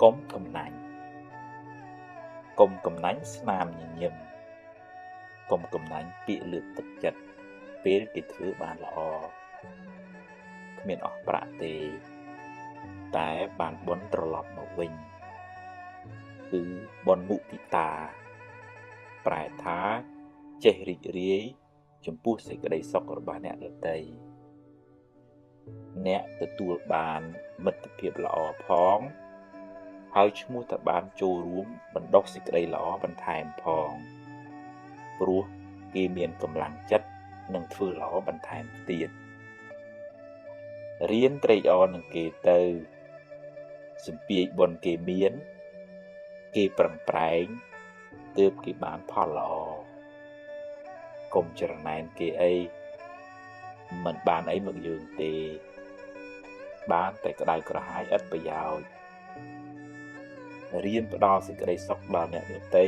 កុំកំណាញ់កុំកំណាញ់ស្នាមញញឹមកុំកំណាញ់ពាក្យលើកទឹកចិត្តពេលគេធ្វើបានល្អគ្មានអស់ប្រាក់ទេតែបានបុណ្យត្រឡប់មកវិញគឺបុណ្យមុទិតាប្រែថាចេះរីករាយចំពោះសេចក្តីសុខរបស់អ្នកដទៃអ្នកទទួលបានមិត្តភាពល្អផងហើយឈ្មោះតែបានចូលរួមបណ្ដុះសេចក្តីល្អបន្ថែមផងព្រោះគេមានកម្លាំងចិត្តនឹងធ្វើល្អបន្ថែមទៀតរៀនត្រេកអរនឹងគេទៅសម្ពាយបុណ្យគេមានគេប្រឹងប្រែងទើបគេបានផលល្អកុំច្រណែនគេអីមិនបានអីមកយើងទេបានតែក្តៅក្រហាយឥតប្រយោជន៍រៀនផ្ដល់សេចក្តីសុខដល់អ្នកដទៃ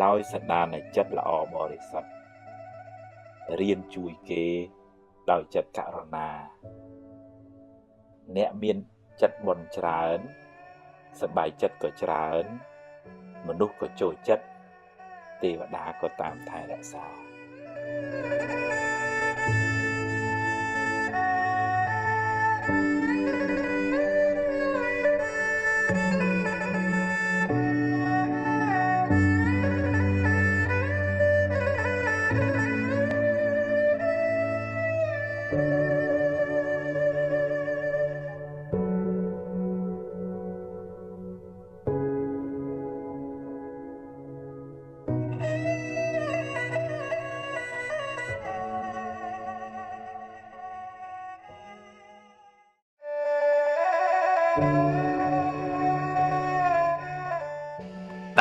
ដោយសន្តានចិត្តល្អបរិសុទ្ធរៀនជួយគេដោយចិត្តករុណាអ្នកមានចិត្តបុណ្យច្រើនសប្បាយចិត្តក៏ច្រើនមនុស្សក៏ចូលចិត្តទេវតាក៏តាមថែរក្សា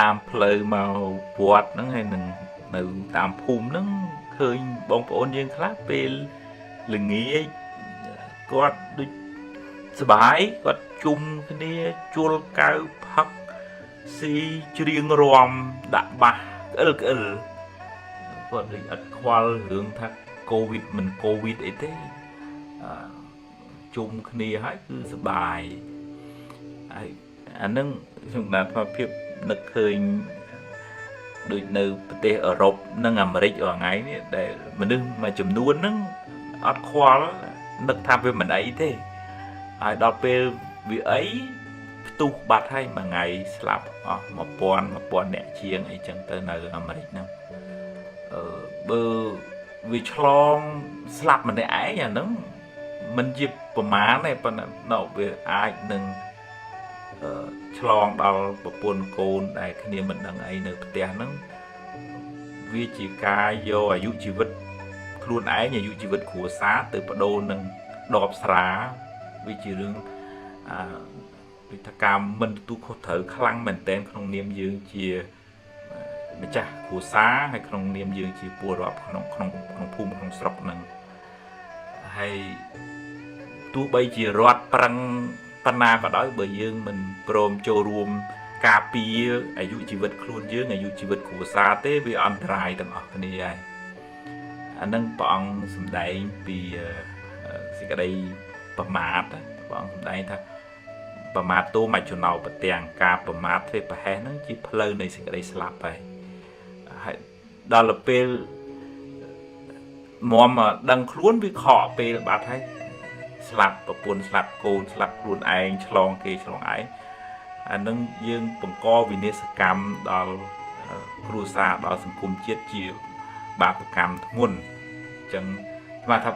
តាមផ្លូវមកវត្តហ្នឹងហើយនឹងនៅតាមភូមិហ្នឹងឃើញបងប្អូនយើងខ្លះពេលល្ងាចគាត់ដូចសប្បាយគាត់ជុំគ្នាជួលកៅផឹកស៊ីច្រៀងរាំដាក់បាសក្អិលគាត់ដូចអត់ខ្វល់រឿងថាកូវីដមិនកូវីដអីទេជុំគ្នាហើយគឺសប្បាយហើយអាហ្នឹងខ្ញុំបានភាពនឹកឃើញដូចនៅប្រទេសអឺរ៉ុបនិងអាមេរិករាល់ថ្ងៃនេះដែលមនុស្សមួយចំនួនហ្នឹងអត់ខ្វល់នឹកថាវាមិនអីទេហើយដល់ពេលវាអីផ្ទុះបាត់ហើយមួយថ្ងៃស្លាប់អស់1000អ្នកជាងអីចឹងទៅនៅអាមេរិកហ្នឹងបើវាឆ្លងស្លាប់ម្នាក់ឯងអាហ្នឹងមិនជាប្រមាណទេប៉ុន្តែវាអាចនឹងឆ្លងដល់ប្រពន្ធកូនដែលគ្នាមិនដឹងអីនៅផ្ទះហ្នឹងវាជាការយកអាយុជីវិតខ្លួនឯងអាយុជីវិតគ្រួសារទៅបដូរនឹងដបស្រាវាជារឿងវិធានការមិនទទួលខុសត្រូវខ្លាំងមែនទែនក្នុងនាមយើងជាម្ចាស់គ្រួសារហើយក្នុងនាមយើងជាពលរដ្ឋក្នុងភូមិក្នុងស្រុកហ្នឹងហើយទោះបីជារដ្ឋប្រឹងប៉ុណ្ណាក៏ដោយបើយើងមិនព្រមចូលរួមការពារអាយុជីវិតខ្លួនយើងអាយុជីវិតគ្រួសារទេវាអន្តរាយទាំងអស់គ្នាហើយអានឹងព្រះអង្គសម្ដែងពីសេចក្តីប្រមាទព្រះអង្គសម្ដែងថាប្រមាទតួមច្ចុណោប្រទាំងការប្រមាទធ្វើប្រហែសហ្នឹងជាផ្លូវនៃសេចក្តីស្លាប់ហើយដល់ពេលមុំដឹងខ្លួនវាខកពេលបាត់ហើយស្លាប់ប្រពន្ធស្លាប់កូនស្លាប់ខ្លួនឯងឆ្លងគេឆ្លងឯងអានឹងយើងបង្កវិនាសកម្មដល់គ្រួសារដល់សង្គមជាតិជាបាបកម្មធ្ងន់អញ្ចឹងស្មានថា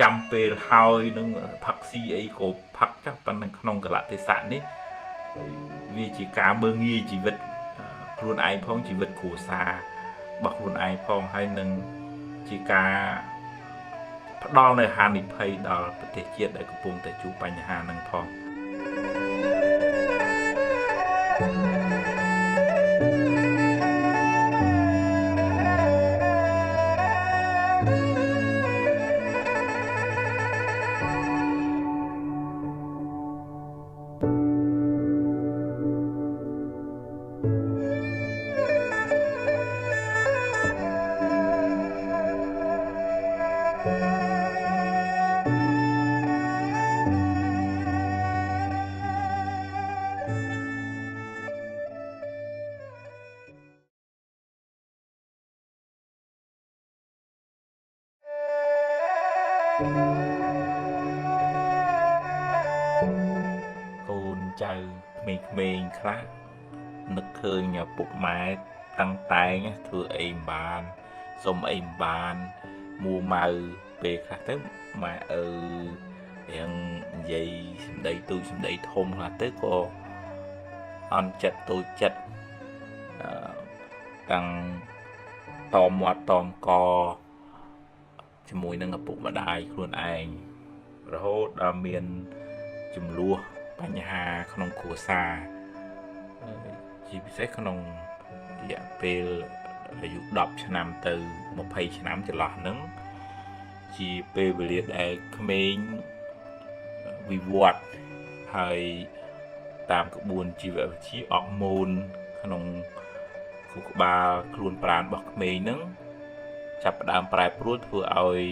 ចាំពេលហើយនឹងផឹកស៊ីអីក៏ផឹកចាស់ប៉ុន្តែក្នុងកលៈទេសៈនេះវាជាការមើងងាយជីវិតខ្លួនឯងផងជីវិតគ្រួសាររបស់ខ្លួនឯងផងហើយនឹងជាការផ្ដល់នៅហានិភ័យដល់ប្រទេសជាតិដែលកំពុងតែជួបបញ្ហាហ្នឹងផង កូនចៅក្មេងៗខ្លះនឹកឃើញឪពុកម៉ែតាំងតែងធ្វើអីមិនបានសុំអីមិនបានមួម៉ៅពេលខ្លះទៅម៉ែរៀងនិយាយសម្ដីទូចសម្ដីធំខ្លះទៅក៏អន់ចិត្តទូចចិត្តតាំងតមមាត់តមកជាមួយនឹងឪពុកម្ដាយខ្លួនឯងរហូតដល់មានចំនួនបញ្ហាក្នុងគ្រួសារជាពិសេសក្នុងរយៈពេលអាយុ10ឆ្នាំទៅ20ឆ្នាំចន្លោះហ្នឹងជាពេលវេលាដែលក្មេងវិវត្តហើយតាមក្បួនជីវវិទ្យាអរម៉ូនក្នុងខួរក្បាលខ្លួនប្រាណរបស់ក្មេងហ្នឹងចាប់ផ្ដើមប្រែប្រួលធ្វើឲ្យ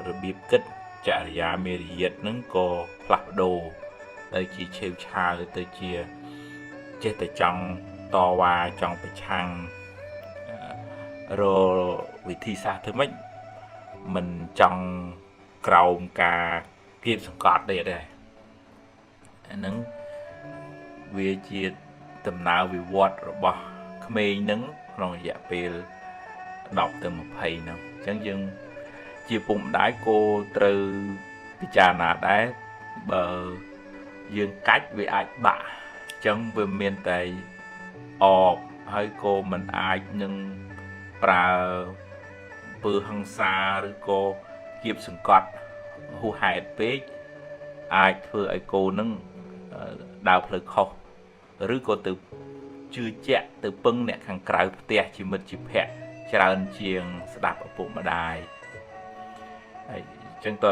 របៀបគិតចរិយាមេរយាទហ្នឹងក៏ផ្លាស់ប្ដូរទៅជាឆេវឆាវទៅជាចេះតែចង់តវ៉ាចង់ប្រឆាំងរវិធីសាស្ត្រធ្វើម៉េចមិនចង់ក្រោមការគៀបសង្កត់ទេដែរអាហ្នឹងវាជាដំណើរវិវត្តរបស់ក្មេងហ្នឹងក្នុងរយៈពេល10ទៅ20ហ្នឹងអញ្ចឹងយើងជាពុកម្ដាយក៏ត្រូវពិចារណាដែរបើយើងកាច់វាអាចបាក់អញ្ចឹងវាមានតែអបហើយក៏មិនអាចនឹងប្រើពើហិង្សាឬក៏គៀបសង្កត់ហួសហេតុពេកអាចធ្វើឲ្យកូននឹងដើរផ្លូវខុសឬក៏ទៅជឿជាក់ទៅពឹងអ្នកខាងក្រៅផ្ទះជាមិត្តជាភក្តិច្រើនជាងស្ដាប់ឪពុកម្ដាយហើយអញ្ចឹងតើ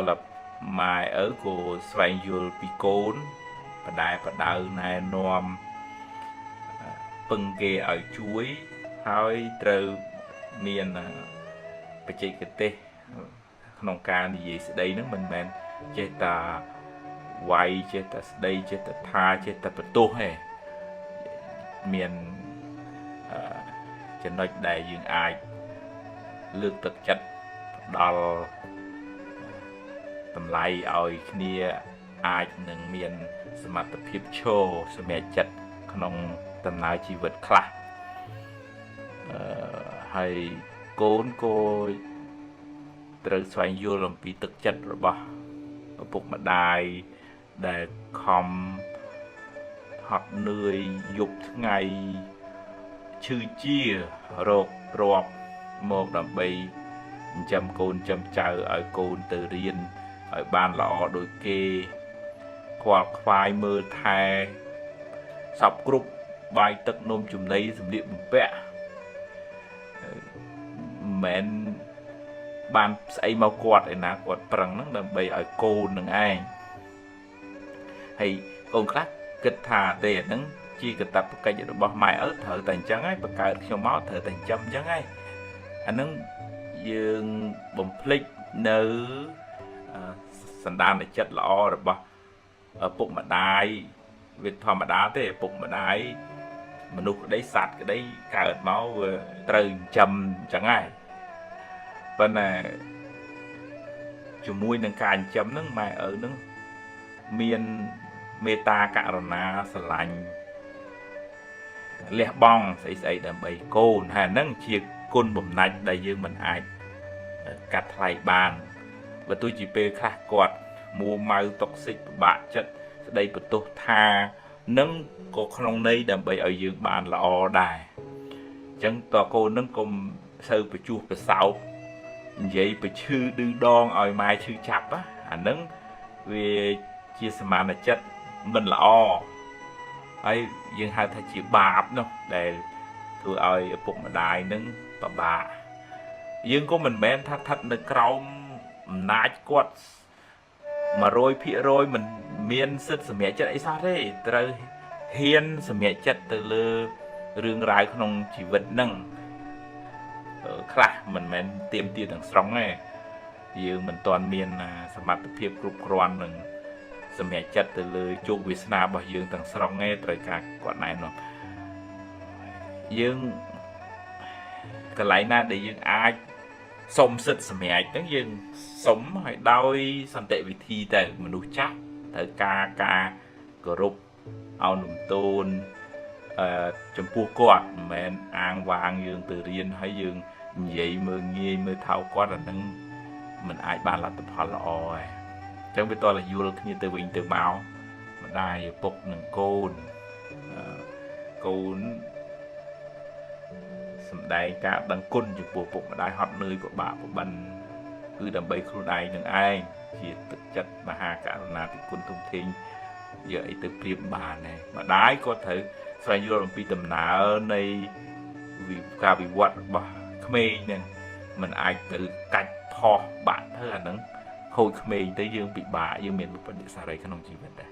ម៉ែឪក៏ស្វែងយល់ពីកូនបដៅណែនាំពឹងគេឲ្យជួយហើយត្រូវមានបច្ចេកទេសក្នុងការនិយាយស្ដីហ្នឹងមិនមែនចេះតែវាយចេះតែស្ដីចេះតែថាចេះតែបន្ទោសទេមានចំណុចដែលយើងអាចលើកទឹកចិត្តផ្ដល់តម្លៃឲ្យគ្នាអាចនឹងមានសមត្ថភាពឈរសម្រេចចិត្តក្នុងដំណើរជីវិតខ្លះហើយកូនក៏ត្រូវស្វែងយល់អំពីទឹកចិត្តរបស់ឪពុកម្ដាយដែលខំហត់នឿយយប់ថ្ងៃឈឺជារោគរាប់មកដើម្បីចិញ្ចឹមកូនចិញ្ចឹមចៅឲ្យកូនទៅរៀនឲ្យបានល្អដូចគេខ្វល់ខ្វាយមើលថែសពគ្រប់បាយទឹកនំចំណីសម្លៀកបំពាក់មិនមែនបានស្អីមកគាត់ឯណាគាត់ប្រឹងហ្នឹងដើម្បីឲ្យកូននឹងឯងហើយកូនខ្លះគិតថាទេអាហ្នឹងជាកាតព្វកិច្ចរបស់ម៉ែឪត្រូវតែអញ្ចឹងហើយបង្កើតខ្ញុំមកត្រូវតែចិញ្ចឹមអញ្ចឹងហើយអាហ្នឹងយើងបំភ្លេចនៅសន្តានចិត្តល្អរបស់ឪពុកម្ដាយវាធម្មតាទេឪពុកម្ដាយមនុស្សក្តីសត្វក្តីកើតមកវាត្រូវចិញ្ចឹមអញ្ចឹងហើយប៉ុន្តែជាមួយនឹងការចិញ្ចឹមហ្នឹងម៉ែឪហ្នឹងមានមេត្តាករុណាស្រឡាញ់លះបង់ស្អីដើម្បីកូនហើយហ្នឹងជាគុណបំណាច់ដែលយើងមិនអាចកាត់ថ្លៃបានបើទោះជាពេលខ្លះគាត់មួម៉ៅតុកសិចពិបាកចិត្តស្ដីបន្ទោសថានឹងក៏ក្នុងន័យដើម្បីឲ្យយើងបានល្អដែរអញ្ចឹងតើកូននឹងកុំសូវបញ្ចុះប្រសោបនិយាយប្រឈឺឌឺដងឲ្យម៉ែឈឺចាប់អាហ្នឹងវាជាសមានចិត្តមិនល្អហើយយើងហៅថាជាបាបនោះដែលធ្វើឲ្យឪពុកម្ដាយនឹងពិបាកយើងក៏មិនមែនថាស្ថិតនៅក្រោមអំណាចគាត់ 100% មិនមានសិទ្ធិសម្រេចចិត្តអីសោះទេត្រូវហ៊ានសម្រេចចិត្តទៅលើរឿងរ៉ាវក្នុងជីវិតហ្នឹងខ្លះមិនមែនទៀមទាទាំងស្រុងទេ យើងមិនទាន់មានសមត្ថភាពគ្រប់គ្រាន់នឹងសម្រេចចិត្តទៅលើជោគវាសនារបស់យើងទាំងស្រុងឯងត្រូវការគាត់ណែនាំយើងកន្លែងណាដែលយើងអាចសុំសិទ្ធិសម្រេចហ្នឹងយើងសុំឲ្យដោយសន្តិវិធីទៅមនុស្សចាស់ត្រូវការគោរពអោនលំទោនចំពោះគាត់មិនមែនអាងវាងយើងទៅរៀនហើយយើងនិយាយមើលងាយមើលថោកគាត់អាហ្នឹងមិនអាចបានលទ្ធផលល្អទេអញ្ចឹងវាតលយល់គ្នាទៅវិញទៅមកម្ដាយឪពុកនិងកូនសំដែងការដឹងគុណចំពោះពុកម្ដាយហត់នឿយពិបាកពិបិនគឺដើម្បីខ្លួនឯងនឹងឯងជាទឹកចិត្តមហាករុណាธิគុណធំធេងយកអីទៅប្រៀបបានដែរម្ដាយគាត់ត្រូវស្វែងយល់អំពីដំណើរនៃការវិវត្តរបស់ក្មេងហ្នឹងมันអាចទៅកាច់ផោះបាក់ទៅអាហ្នឹងខូចក្មេងទៅយើងពិបាកយើងមានវិបត្តិសារីក្នុងជីវិតដែរ